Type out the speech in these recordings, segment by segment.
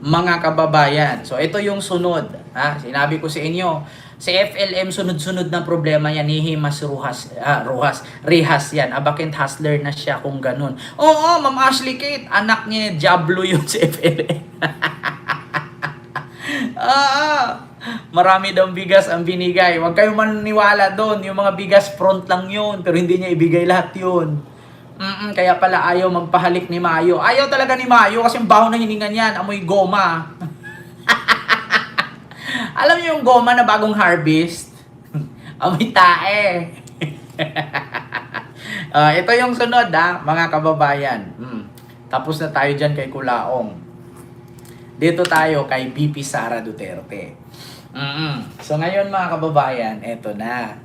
mga kababayan. So ito yung sunod. Ha? Sinabi ko sa inyo, si FLM sunod-sunod na problema yan, hihimas rehas yan. Abakint hustler na siya kung ganun. Oo, Ma'am Ashley Kate, anak niya, Diablo yun si FLM. Marami daw bigas ang binigay. Huwag kayong maniniwala doon. Yung mga bigas front lang yun, pero hindi niya ibigay lahat yun. Kaya pala ayaw magpahalik ni Mayo. Ayaw talaga ni Mayo kasi yung baho na hininga niyan, amoy goma. Alam niyo yung goma na bagong harvest? Amoy tae. Ito yung sunod mga kababayan. Tapos na tayo dyan kay Kulaong. Dito tayo kay BP Sara Duterte. So ngayon mga kababayan, eto na.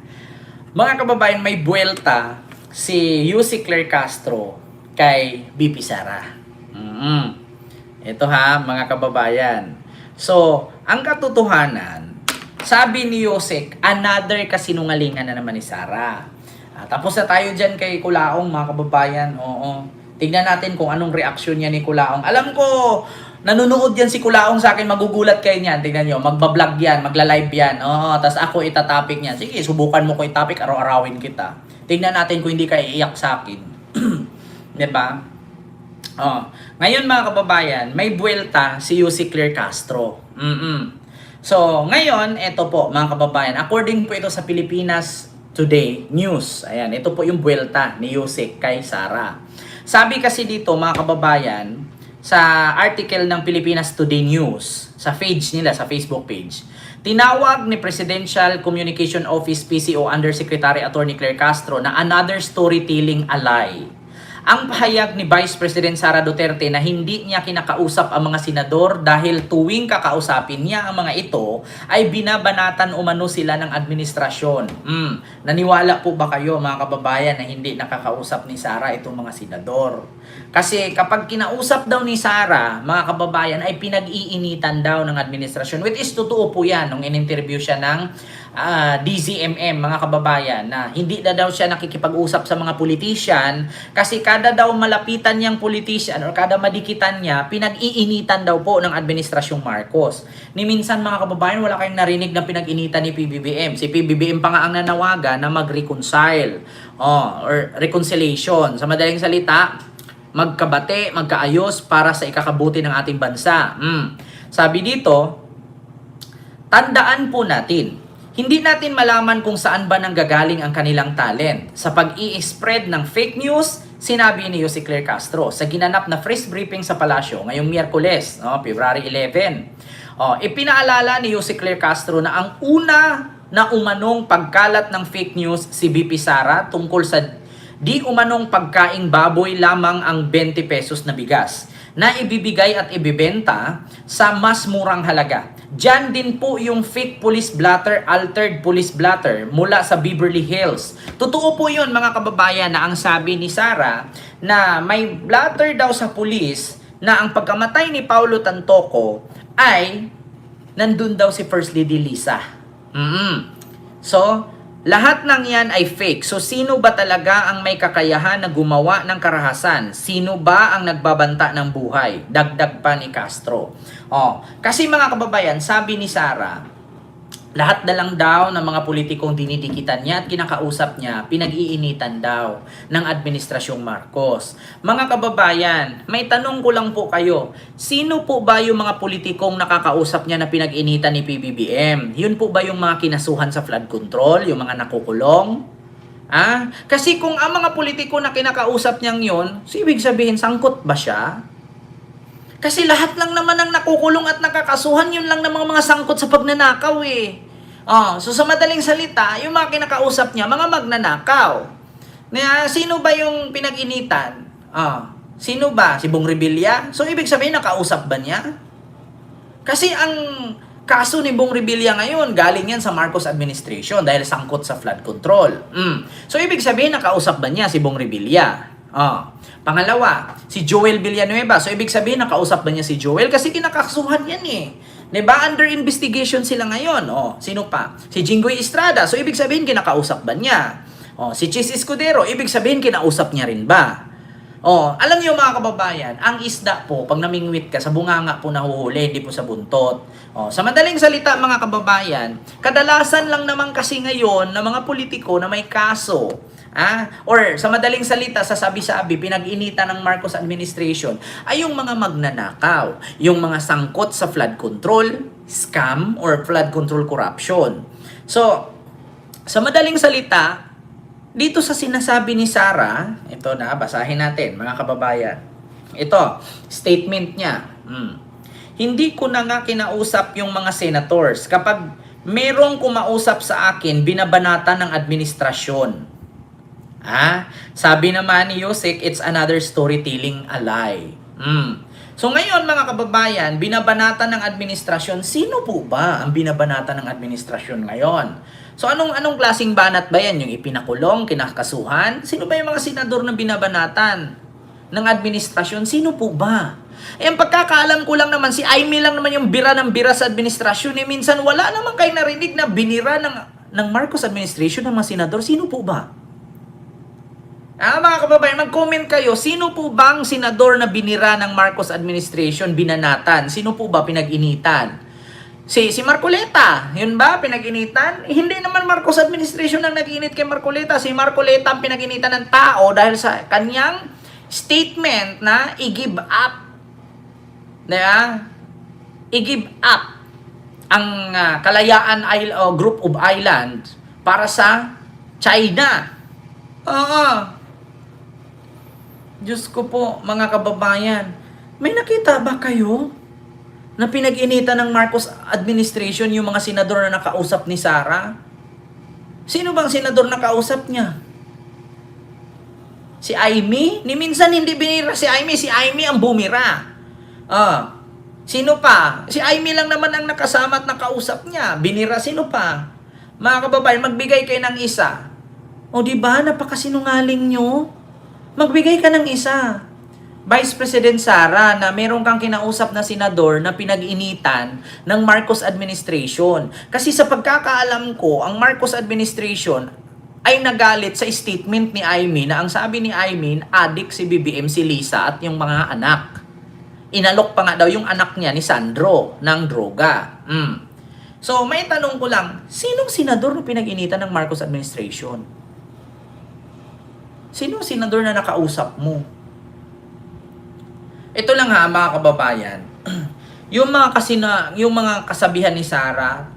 Mga kababayan, may buwelta si Yussi Claire Castro kay BP Sara. Ito mga kababayan. So, ang katotohanan, sabi ni Yusek, another kasinungalingan na naman ni Sara. Tapos na tayo dyan kay Kulaong mga kababayan. Oo. Tingnan natin kung anong reaksyon niya ni Kulaong. Alam ko, nanonood yan si Kulaong sa akin, magugulat kayo niyan. Tingnan nyo, magbablog yan, magla-live yan. Oo, tas ako itatopic niyan. Sige, subukan mo ko i-topic, araw-arawin kita. Tingnan natin kung hindi ka iiyak sa akin. Diba? Ngayon mga kababayan, may buwelta si Yussi Claire Castro. So, ngayon, ito po mga kababayan, according po ito sa Pilipinas Today News. Ayan, ito po yung buwelta ni Yussi kay Sara. Sabi kasi dito mga kababayan, sa article ng Pilipinas Today News, sa page nila, sa Facebook page, tinawag ni Presidential Communication Office PCO Undersecretary Attorney Claire Castro na another storytelling a lie. Ang pahayag ni Vice President Sara Duterte na hindi niya kinakausap ang mga senador dahil tuwing kakausapin niya ang mga ito ay binabanatan umano sila ng administrasyon. Naniwala po ba kayo mga kababayan na hindi nakakausap ni Sara itong mga senador? Kasi kapag kinausap daw ni Sara, mga kababayan, ay pinag-iinitan daw ng administrasyon. Which is totoo po yan nung in-interview siya ng DZMM, mga kababayan, na hindi na daw siya nakikipag-usap sa mga politician kasi kada daw malapitan niyang politician or kada madikitan niya, pinag-iinitan daw po ng administrasyong Marcos. Ni minsan mga kababayan, wala kayong narinig na pinag-initan ni PBBM. Si PBBM pa nga ang nanawagan na mag-reconcile or reconciliation. Sa madaling salita, magkabate, magkaayos para sa ikakabuti ng ating bansa. Sabi dito, tandaan po natin, hindi natin malaman kung saan ba nanggagaling ang kanilang talent. Sa pag-i-spread ng fake news, sinabi ni Yussi Claire Castro sa ginanap na press briefing sa Palasyo ngayong Miyerkules, February 11. Ipinaalala ni Yussi Claire Castro na ang una na umanong pagkalat ng fake news si BP Sara tungkol sa di umanong pagkaing baboy lamang ang 20 pesos na bigas na ibibigay at ibibenta sa mas murang halaga. Diyan din po yung fake police blotter, altered police blotter mula sa Beverly Hills. Totoo po yun mga kababayan na ang sabi ni Sara na may blotter daw sa police na ang pagkamatay ni Paulo Tantoco ay nandun daw si First Lady Lisa. So, lahat ng yan ay fake. So, sino ba talaga ang may kakayahan na gumawa ng karahasan? Sino ba ang nagbabanta ng buhay? Dagdag pa ni Castro. Kasi mga kababayan, sabi ni Sara, lahat na lang daw ng mga politikong dinidikitan niya at kinakausap niya, pinag-iinitan daw ng Administrasyong Marcos. Mga kababayan, may tanong ko lang po kayo, sino po ba yung mga politikong nakakausap niya na pinag-initan ni PBBM? Yun po ba yung mga kinasuhan sa flood control, yung mga nakukulong? Kasi kung ang mga politiko na kinakausap niyang yun, so ibig sabihin, sangkot ba siya? Kasi lahat lang naman ang nakukulong at nakakasuhan, yun lang namang mga sangkot sa pagnanakaw So sa madaling salita, yung mga kinakausap niya, mga magnanakaw. Sino ba yung pinag-initan? Sino ba? Si Bong Revilla? So ibig sabihin, nakausap ba niya? Kasi ang kaso ni Bong Revilla ngayon, galing yan sa Marcos administration dahil sangkot sa flood control. So ibig sabihin, nakausap ba niya si Bong Revilla? Pangalawa, si Joel Villanueva. So, ibig sabihin, nakausap ba niya si Joel? Kasi kinakasuhan yan Diba? Under investigation sila ngayon. Sino pa? Si Jinggoy Estrada. So, ibig sabihin, kinakausap ba niya? Si Chis Escudero. Ibig sabihin, kinausap niya rin ba? Oh, alam niyo mga kababayan, ang isda po, pag namingwit ka, sa bunganga po nahuhuli, hindi po sa buntot. Oh, sa madaling salita mga kababayan, kadalasan lang naman kasi ngayon na mga politiko na may kaso, or sa madaling salita, sa sabi-sabi, pinag-inita ng Marcos administration, ay yung mga magnanakaw, yung mga sangkot sa flood control, scam, or flood control corruption. So, sa madaling salita, dito sa sinasabi ni Sara, ito na, basahin natin mga kababayan. Ito, statement niya. Hindi ko na nga kinausap yung mga senators. Kapag merong kumausap sa akin, binabanatan ng administrasyon. Sabi naman ni Yusek, it's another storytelling a lie. So ngayon mga kababayan, binabanatan ng administrasyon. Sino po ba ang binabanatan ng administrasyon ngayon? So anong klaseng banat ba yan? Yung ipinakulong, kinakasuhan? Sino ba yung mga senador na binabanatan ng administrasyon? Sino po ba? Ang pagkakaalam ko lang naman, si Aimee lang naman yung bira ng bira sa administrasyon. Minsan wala naman kayo narinig na binira ng Marcos administration ng mga senador. Sino po ba? Mga kababayan, mag-comment kayo. Sino po bang senador na binira ng Marcos administration, binanatan? Sino po ba pinag-initan? Si Marcoleta, yun ba, pinag-initan? Hindi naman Marcos administration ang nag-init kay Marcoleta. Si Marcoleta ang pinag-initan ng tao dahil sa kanyang statement na i-give up. I-give up ang Kalayaan Group of Islands para sa China. Diyos ko po, mga kababayan, may nakita ba kayo na pinag-initan ng Marcos administration yung mga senador na nakausap ni Sara? Sino bang senador na kausap niya? Si Aimee? Minsan hindi binira si Aimee. Si Aimee ang bumira. Sino pa? Si Aimee lang naman ang nakasama at nakausap niya. Binira sino pa? Mga kababayan, magbigay kayo ng isa. O diba, napakasinungaling nyo? Magbigay ka ng isa. Vice President Sara, na meron kang kinausap na senador na pinag-initan ng Marcos administration. Kasi sa pagkakaalam ko, ang Marcos administration ay nagalit sa statement ni Aimee na ang sabi ni Aimee, adik si BBM, si Lisa at yung mga anak. Inalok pa nga daw yung anak niya ni Sandro ng droga. So may tanong ko lang, sinong senador na pinag-initan ng Marcos administration? Sinong senador na nakausap mo? Ito lang mga kababayan. yung mga kasabihan ni Sara,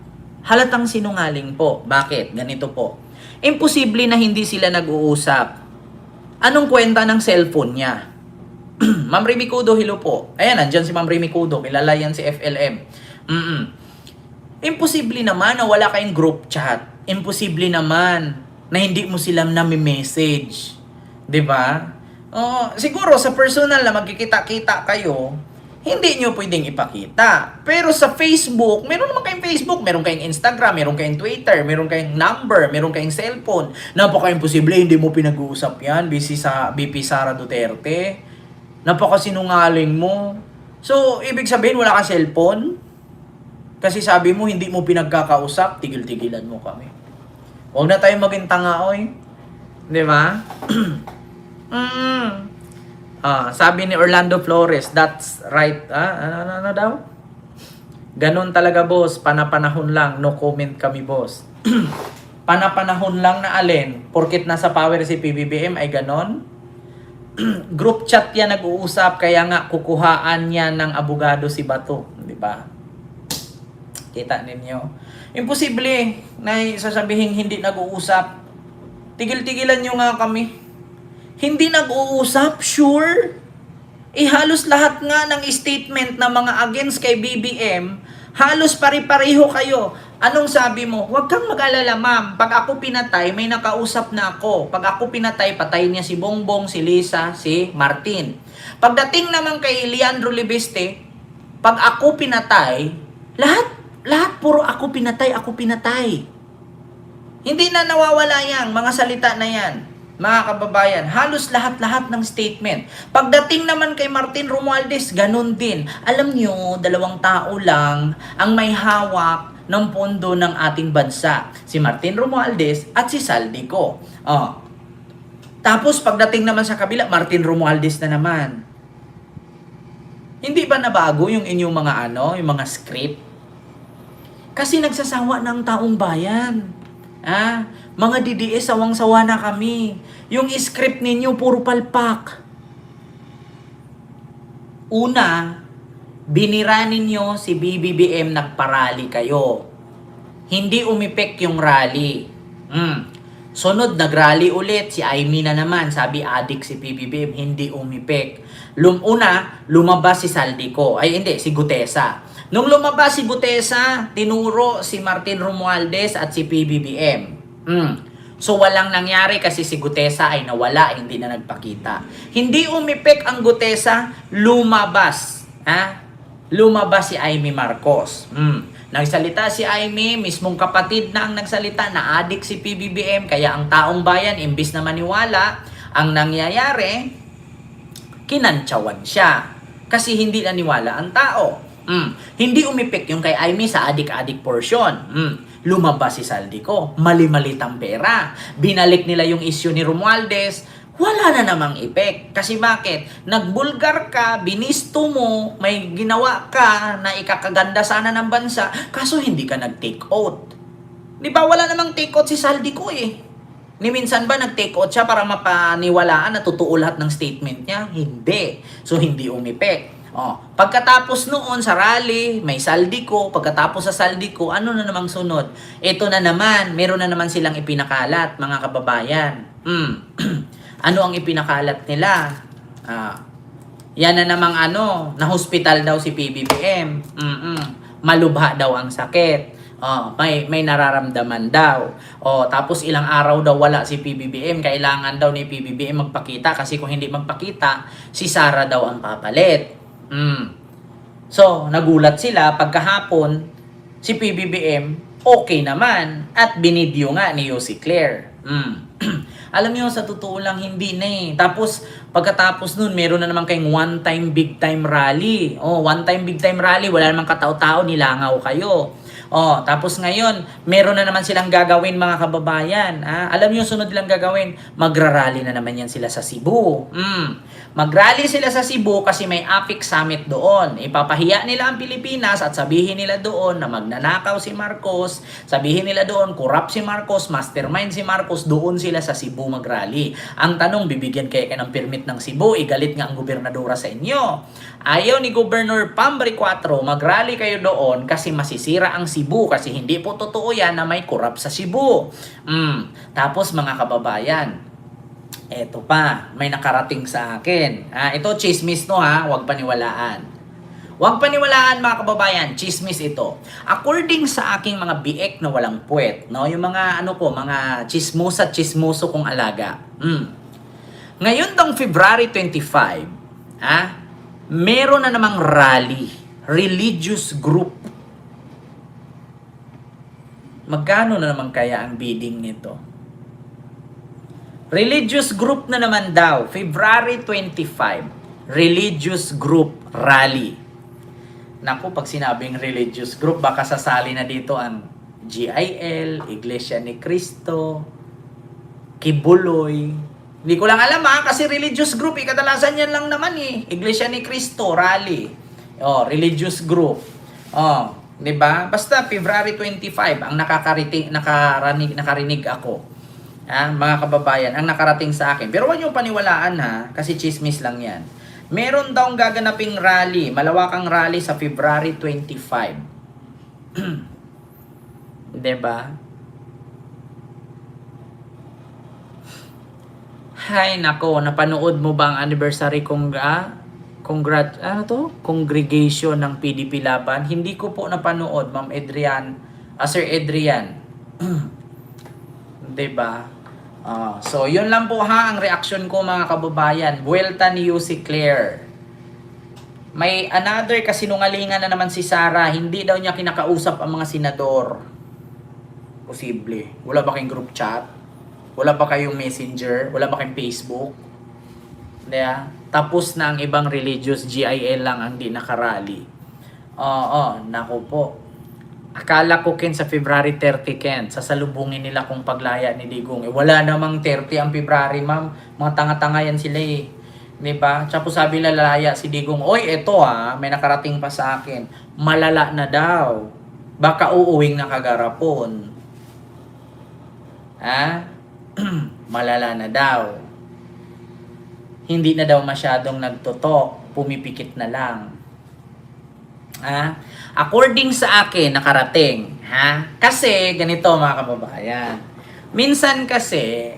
halatang sinungaling po. Bakit? Ganito po. Imposible na hindi sila nag-uusap. Anong kwenta ng cellphone niya? Ma'am Remy Cudo, hello po. Ayan, nandyan si Ma'am Remy Cudo. Kilala yan si FLM. Imposible naman na wala kayong group chat. Imposible naman na hindi mo sila nami-message. 'Di ba? Siguro sa personal na magkikita-kita kayo, hindi nyo pwedeng ipakita. Pero sa Facebook, meron naman kayong Facebook, meron kayong Instagram, meron kayong Twitter, meron kayong number, meron kayong cellphone. Napaka-imposible, hindi mo pinag-uusap yan, busy sa BP Sara Duterte. Napaka-sinungaling mo. So, ibig sabihin, wala kang cellphone? Kasi sabi mo, hindi mo pinagkakausap, tigil-tigilan mo kami. Huwag na tayong maging tanga, oy. Di ba? Sabi ni Orlando Flores, that's right. Ano daw? Ganon talaga, boss. Panapanahon lang. No comment kami, boss. Panapanahon lang na alin? Porkit nasa power si PBBM ay ganon? Group chat yan nag-uusap, kaya nga kukuhaan niya ng abogado si Bato. Di ba? Kita ninyo? Imposible na sasabihin hindi nag-uusap. Tigil-tigilan nyo nga kami. Hindi nag-uusap, sure. Halos lahat nga ng statement na mga against kay BBM, halos pari-pareho kayo. Anong sabi mo? Huwag kang mag-alala, ma'am. Pag ako pinatay, may nakausap na ako. Pag ako pinatay, patay niya si Bongbong, si Lisa, si Martin. Pagdating naman kay Leandro Libeste, pag ako pinatay, lahat puro ako pinatay. Hindi na nawawala yan, mga salita na yan. Mga kababayan, halos lahat-lahat ng statement. Pagdating naman kay Martin Romualdez, ganun din. Alam nyo, 2 tao lang ang may hawak ng pondo ng ating bansa. Si Martin Romualdez at si Saldico. Tapos pagdating naman sa kabila, Martin Romualdez na naman. Hindi ba nabago yung inyong mga yung mga script? Kasi nagsasawa na ang taong bayan. Mga DDS, sawang-sawa na kami. Yung script ninyo, puro palpak. Una, binira ninyo si BBBM, nagparally kayo. Hindi umipek yung rally. Sunod, nagrally ulit. Si Aimee na naman. Sabi, adik si BBBM. Hindi umipek. Lumabas si Saldico. Si Gutesa. Nung lumabas si Gutesa, tinuro si Martin Romualdez at si PBBM. So, walang nangyari kasi si Gutesa ay nawala, hindi na nagpakita. Hindi umipek ang Gutesa, lumabas. Lumabas si Aimee Marcos. Nagsalita si Aimee, mismong kapatid na ang nagsalita, na adik si PBBM, kaya ang taong bayan, imbis na maniwala, ang nangyayari, kinantsawan siya. Kasi hindi naniwala ang tao. Hindi umipik yung kay Aimee sa adik-adik portion. Lumabas si Saldico, mali-malitang pera. Binalik nila yung issue ni Romualdez, wala na namang epek. Kasi bakit? Nagbulgar ka, binisto mo, may ginawa ka na ikakaganda sana ng bansa, kaso hindi ka nag-take out. Di ba wala namang take out si Saldico Ni minsan ba nag-take out siya para mapaniwalaan na totoo lahat ng statement niya? Hindi. So hindi umipek. Pagkatapos noon sa rally, may Saldico. Pagkatapos sa Saldico, ano na namang sunod? Ito na naman, meron na naman silang ipinakalat, mga kababayan. Ano ang ipinakalat nila? Yan na namang na-hospital daw si PBBM. Malubha daw ang sakit. May nararamdaman daw. Tapos ilang araw daw wala si PBBM. Kailangan daw ni PBBM magpakita kasi kung hindi magpakita, si Sara daw ang papalit. So, nagulat sila pagkahapon si PBBM okay naman at binidyo nga ni Yossi Claire. Alam niyo, sa totoo lang hindi na Tapos pagkatapos nun, meron na naman kayong one-time big-time rally. One-time big-time rally, wala namang katao-tao, nilangaw kayo. Tapos ngayon, meron na naman silang gagawin, mga kababayan. Alam niyo, sunod nilang gagawin, magrarally na naman yan sila sa Cebu. Magrally sila sa Cebu kasi may APEC summit doon. Ipapahiya nila ang Pilipinas at sabihin nila doon na magnanakaw si Marcos, sabihin nila doon, corrupt si Marcos, mastermind si Marcos, doon sila sa Cebu magrally. Ang tanong, bibigyan kayo ng permit ng Cebu, igalit nga ang gobernadora sa inyo. Ayaw ni Governor Pambray 4, magrally kayo doon kasi masisira ang Cebu kasi hindi po totoo yan na may corrupt sa Cebu. Tapos mga kababayan, eto pa, may nakarating sa akin. Ito chismis to huwag paniwalaan. Huwag paniwalaan, mga kababayan, chismis ito. According sa aking mga biek na walang puwet, yung mga mga chismosa at chismoso kong alaga. Ngayon tong February 25, meron na namang rally, religious group. Magkano na naman kaya ang bidding nito? Religious group na naman daw, February 25, religious group rally. Naku, pag sinabing religious group, baka sasali na dito ang GIL, Iglesia ni Cristo, Kibuloy. Hindi ko lang alam kasi religious group, kadalasan yan lang naman Iglesia ni Cristo, rally. Religious group. Diba? Basta February 25, ang nakarinig ako. Mga kababayan, ang nakarating sa akin. Pero huwag niyong paniwalaan kasi chismis lang yan. Meron daw gaganaping rally, malawakang rally sa February 25. Diba? Hay nako, napanood mo ba ang anniversary congregation ng PDP Laban? Hindi ko po napanood, Ma'am Adrian, Sir Adrian. Diba? So, yun lang po ang reaksyon ko, mga kababayan. Buwelta ni Yossi Claire. May another kasinungalingan na naman si Sara. Hindi daw niya kinakausap ang mga senador. Posible. Wala ba kayong group chat? Wala ba kayong messenger? Wala ba kayong Facebook? Diba? Tapos na ang ibang religious, GIL lang ang di nakarally. Nako po. Akala ko Ken sa February 30 Ken, sasalubungin nila kung paglaya ni Digong. Wala namang 30 ang February ma'am. Mga tanga-tanga yan sila eh. Diba? Tapos sabi lalaya si Digong, oy eto may nakarating pa sa akin. Malala na daw. Baka uuwing nakagarapon. Malala na daw. Hindi na daw masyadong nagtutok. Pumipikit na lang. According sa akin, nakarating. Kasi, ganito mga kababayan. Minsan kasi,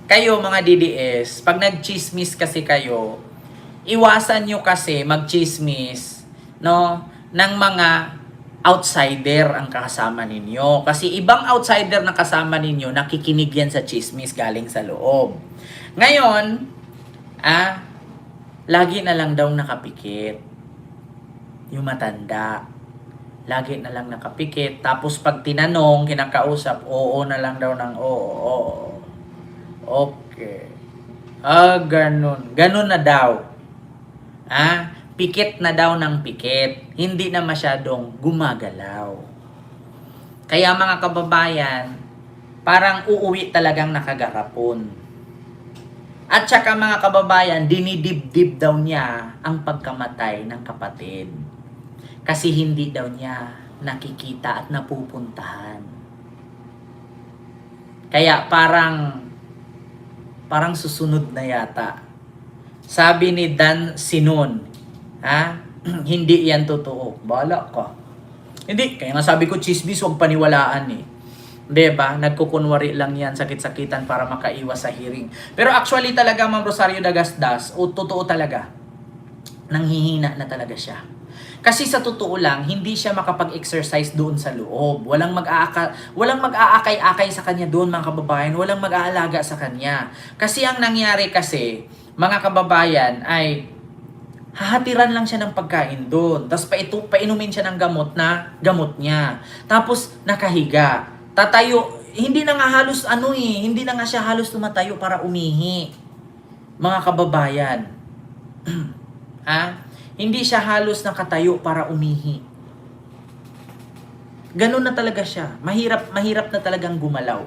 kayo mga DDS, pag nag-chismis kasi kayo, iwasan nyo kasi mag-chismis, no, ng mga outsider ang kasama ninyo. Kasi ibang outsider na kasama ninyo, nakikinig yan sa chismis galing sa loob. Ngayon, lagi na lang daw nakapikit. Yung matanda. Lagi na lang nakapikit. Tapos pag tinanong, kinakausap, oo na lang daw ng oo. Okay. Ganun. Ganun na daw. Pikit na daw ng pikit. Hindi na masyadong gumagalaw. Kaya mga kababayan, parang uuwi talagang nakagarapon. At saka mga kababayan, dinidibdib daw niya ang pagkamatay ng kapatid. Kasi hindi daw niya nakikita at napupuntahan. Kaya parang susunod na yata. Sabi ni Dan Sinon, hindi yan totoo. Bahala ka. Hindi, kaya nga sabi ko, chismis, huwag paniwalaan eh. Diba? Nagkukunwari lang yan, sakit-sakitan para makaiwas sa hearing. Pero actually talaga, Ma'am Rosario Dagasdas, totoo talaga. Nanghihina na talaga siya. Kasi sa totoo lang, hindi siya makapag-exercise doon sa loob. Walang mag-aakay-akay sa kanya doon, mga kababayan. Walang mag-aalaga sa kanya. Kasi ang nangyari kasi, mga kababayan, ay hahatiran lang siya ng pagkain doon. Tapos painumin siya ng gamot niya. Tapos nakahiga. Tatayo, hindi na nga halos hindi na nga siya halos tumatayo para umihi. Mga kababayan. Hindi siya halos nakatayo para umihi. Ganun na talaga siya. Mahirap na talagang gumalaw.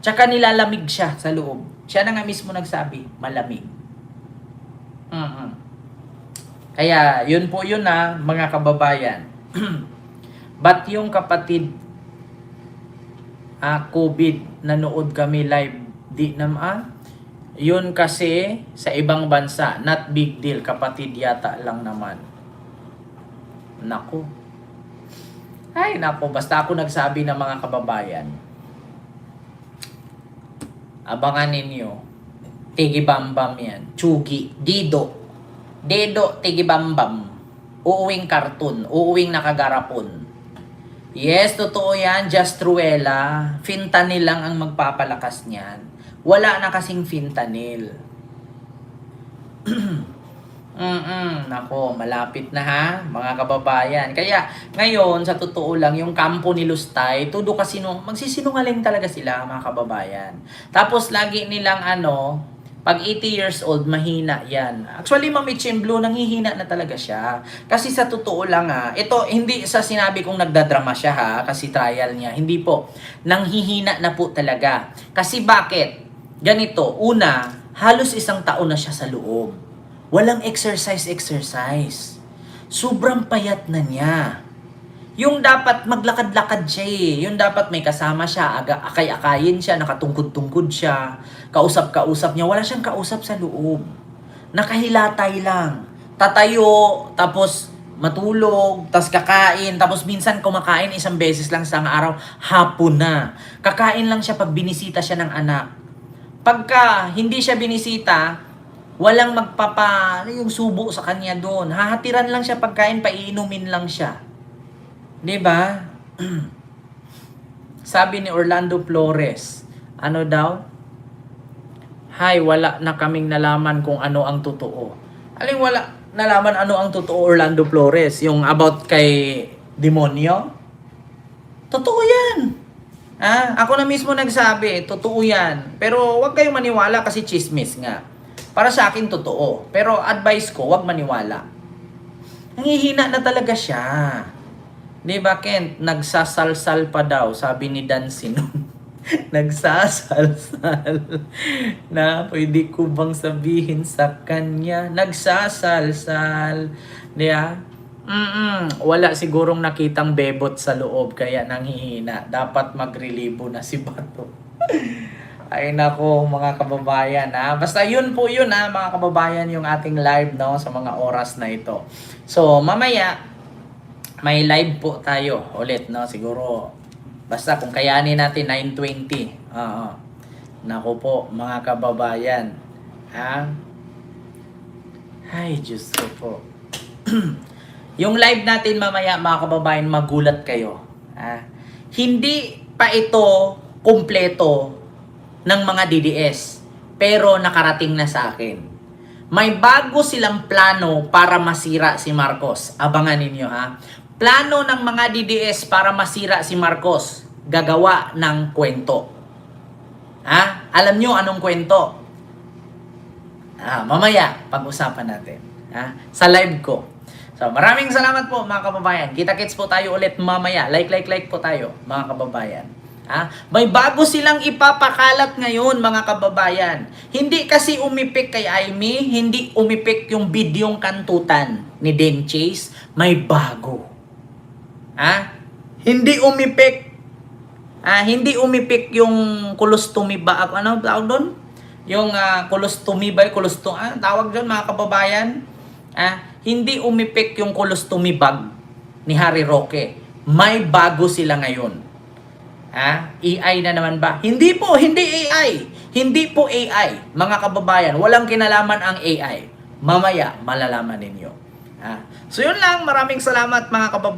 Tsaka nilalamig siya sa loob. Siya na nga mismo nagsabi, malamig. Kaya, yun po yun mga kababayan. Ba't yung kapatid COVID, nanood kami live, di naman yun kasi sa ibang bansa, not big deal, kapatid yata lang naman. Naku. Ay, naku, basta ako nagsabi ng mga kababayan. Abangan ninyo. Tigibambam yan. Chugi. Dido, tigibambam. Uuwing karton. Uuwing nakagarapon. Yes, totoo yan. Jastruela. Fentanyl lang ang magpapalakas niyan. Wala na kasing fentanyl. Nako, malapit na mga kababayan. Kaya, ngayon, sa totoo lang, yung kampo ni Lustay, todo kasi magsisinungaling talaga sila, mga kababayan. Tapos, lagi nilang pag 80 years old, mahina yan. Actually, Ma'am Itchim Blue, nanghihina na talaga siya. Kasi sa totoo lang ito, hindi sa sinabi kong nagdadrama siya kasi trial niya. Hindi po. Nanghihina na po talaga. Kasi bakit? Ganito, una, halos 1 taon na siya sa loob. Walang exercise. Sobrang payat na niya. Yung dapat maglakad-lakad siya Yung dapat may kasama siya, akay-akayin siya, nakatungkod-tungkod siya, kausap-kausap niya. Wala siyang kausap sa loob. Nakahilatay lang. Tatayo, tapos matulog, tapos kakain, tapos minsan kumakain 1 beses lang sa araw, hapon na. Kakain lang siya pag binisita siya ng anak. Pagka hindi siya binisita, walang yung subo sa kanya doon. Hahatiran lang siya pagkain, paiinumin lang siya. 'Di ba? Sabi ni Orlando Flores, daw? Hay, wala na kaming nalaman kung ano ang totoo. Aling wala nalaman ano ang totoo, Orlando Flores? Yung about kay demonyo? Totoo yan. Ako na mismo nagsabi, totoo yan. Pero wag kayong maniwala kasi chismis nga. Para sa akin, totoo. Pero advice ko, wag maniwala. Nanghihina na talaga siya. Di ba, Kent? Nagsasalsal pa daw, sabi ni Dan Sinon. Nagsasalsal. Na pwede ko bang sabihin sa kanya? Nagsasalsal. Di ba? Wala sigurong nakitang bebot sa loob kaya nanghihina. Dapat magrelibo na si Bato. Ay nako mga kababayan ha. Basta yun po yun ha mga kababayan yung ating live no sa mga oras na ito. So mamaya may live po tayo ulit no siguro basta kung kayanin natin 9:20. Nako po mga kababayan. Ha? Ay Diyos ko po. Yung live natin mamaya mga kababayan magulat kayo. Ha? Hindi pa ito kumpleto ng mga DDS pero nakarating na sa akin. May bago silang plano para masira si Marcos. Abangan ninyo ha. Plano ng mga DDS para masira si Marcos. Gagawa ng kwento. Ha? Alam nyo anong kwento? Mamaya pag-usapan natin. Ha? Sa live ko. So maraming salamat po mga kababayan. Kita-kits po tayo ulit mamaya. Like po tayo mga kababayan. May bago silang ipapakalat ngayon mga kababayan. Hindi kasi umipik kay Aimee, hindi umipik yung bidyong kantutan ni Den Chase, may bago. Hindi umipik. Hindi umipik yung colostomy ba? Ano tawag doon? Yung colostomy ba? Tawag doon mga kababayan. Hindi umipik yung colostomy bag ni Harry Roque. May bago sila ngayon. AI na naman ba? Hindi po, hindi AI. Hindi po AI. Mga kababayan, walang kinalaman ang AI. Mamaya, malalaman ninyo. So yun lang, maraming salamat mga kababayan.